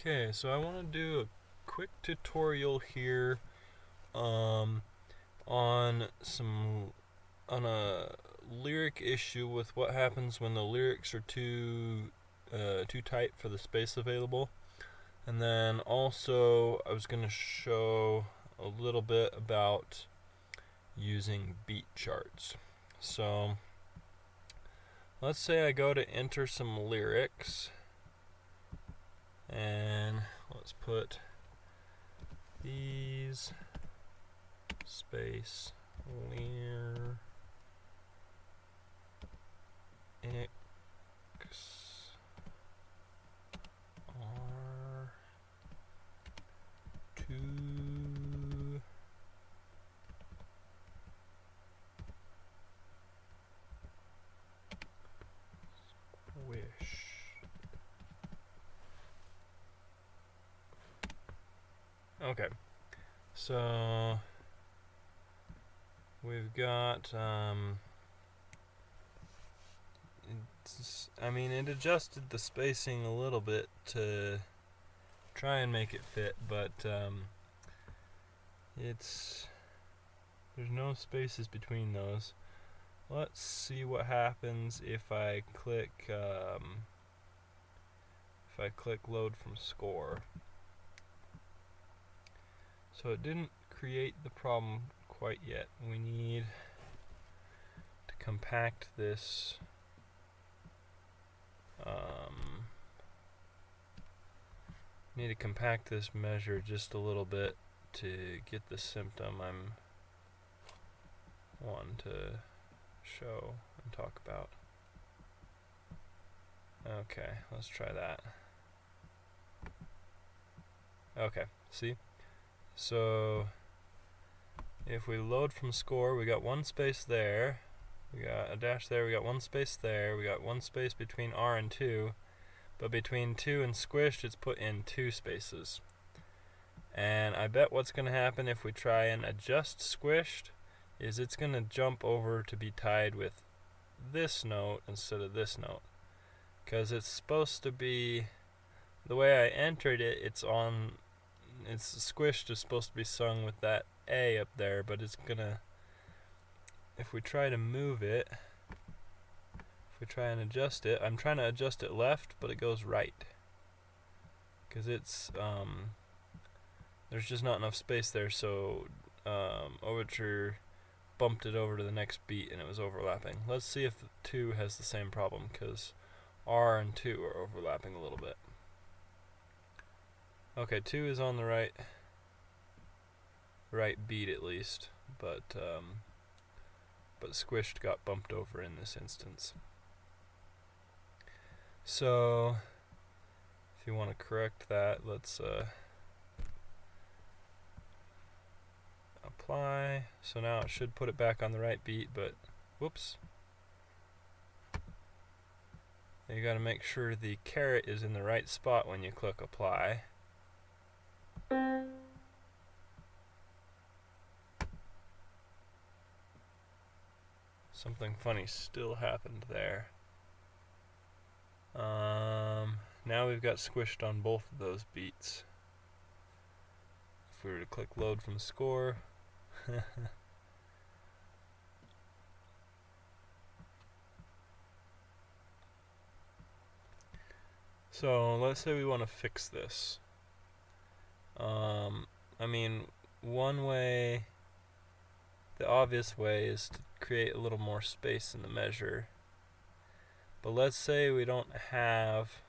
Okay, so I want to do a quick tutorial here um, on a lyric issue with what happens when the lyrics are too tight for the space available. And then also I was going to show a little bit about using beat charts. So let's say I go to enter some lyrics, and let's put these space lyrics are too squish. Okay, so we've got it adjusted the spacing a little bit to try and make it fit, but there's no spaces between those. Let's see what happens if I click load from score. So it didn't create the problem quite yet. We need to compact this measure just a little bit to get the symptom I'm wanting to show and talk about. Okay, let's try that. Okay, see? So if we load from score, we got one space there, we got a dash there, we got one space there, we got one space between R and 2, but between 2 and squished it's put in 2 spaces. And I bet what's going to happen if we try and adjust squished is it's going to jump over to be tied with this note instead of this note, because it's supposed to be, the way I entered it, it's squished is supposed to be sung with that A up there, but it's gonna, if we try to move it, if we try and adjust it, I'm trying to adjust it left, but it goes right, because it's there's just not enough space there, so Overture bumped it over to the next beat and it was overlapping. Let's see if 2 has the same problem, because R and 2 are overlapping a little bit. Okay, 2 is on the right beat at least, but squished got bumped over in this instance. So if you want to correct that, let's apply. So now it should put it back on the right beat, but whoops. You got to make sure the caret is in the right spot when you click apply. Something funny still happened there. Now we've got squished on both of those beats. If we were to click load from score, so let's say we want to fix this. One way, the obvious way, is to create a little more space in the measure. But let's say we don't have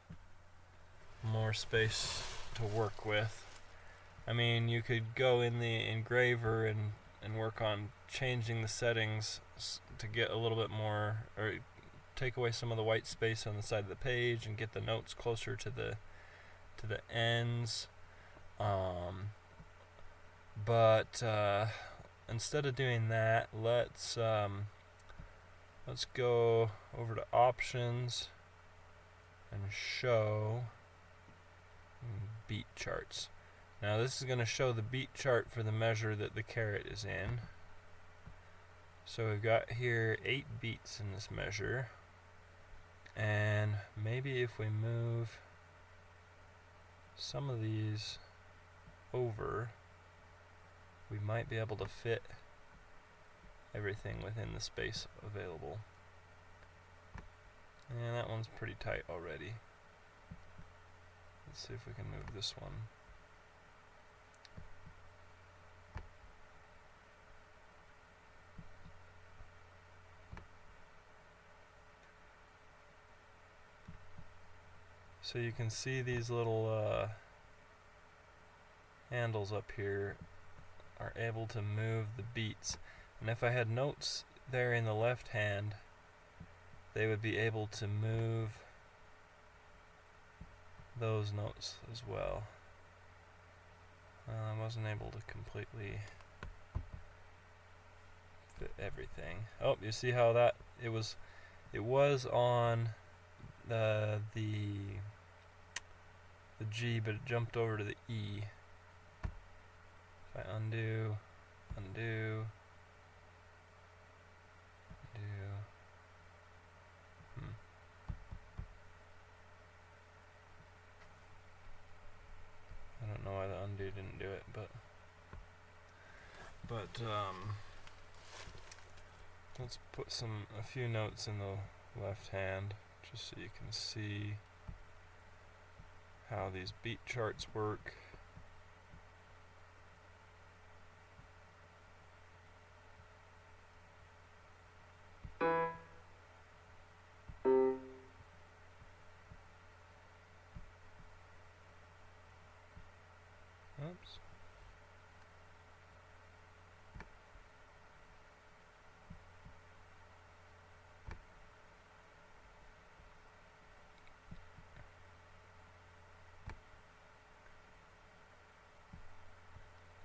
more space to work with. You could go in the engraver and work on changing the settings to get a little bit more, or take away some of the white space on the side of the page and get the notes closer to the ends. But instead of doing that, let's go over to options and show beat charts. Now this is going to show the beat chart for the measure that the caret is in. So we've got here 8 beats in this measure, and maybe if we move some of these over, we might be able to fit everything within the space available. And that one's pretty tight already. Let's see if we can move this one. So you can see these little handles up here are able to move the beats. And if I had notes there in the left hand, they would be able to move those notes as well. I wasn't able to completely fit everything. Oh, you see how that it was on the G, but it jumped over to the E. If I undo, undo, undo. I don't know why the undo didn't do it, but let's put a few notes in the left hand just so you can see how these beat charts work. Oops.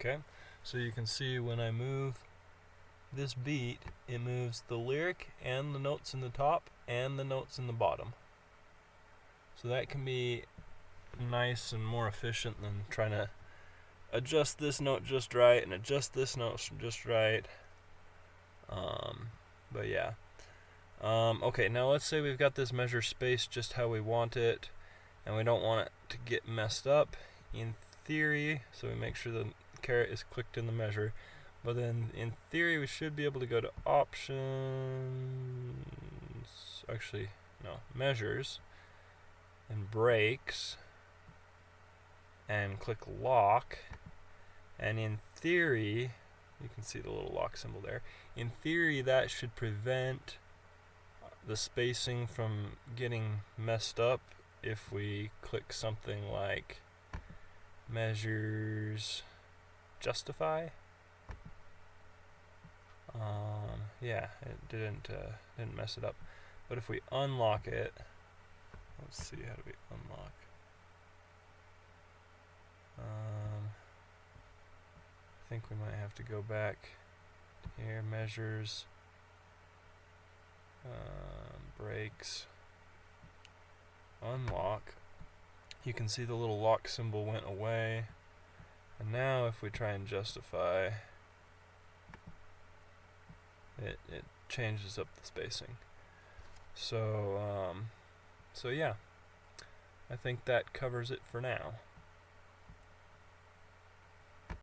Okay, so you can see when I move this beat, it moves the lyric and the notes in the top and the notes in the bottom. So that can be nice and more efficient than trying to adjust this note just right and adjust this note just right. But yeah. Okay, now let's say we've got this measure space just how we want it, and we don't want it to get messed up. In theory, so we make sure the caret is clicked in the measure, but then in theory we should be able to go to options, actually no, measures, and breaks, and click lock, and in theory, you can see the little lock symbol there, in theory that should prevent the spacing from getting messed up if we click something like measures justify. Yeah, it didn't mess it up. But if we unlock it, let's see, how do we unlock? I think we might have to go back here, measures, breaks, unlock. You can see the little lock symbol went away. And now if we try and justify, it changes up the spacing. So yeah, I think that covers it for now.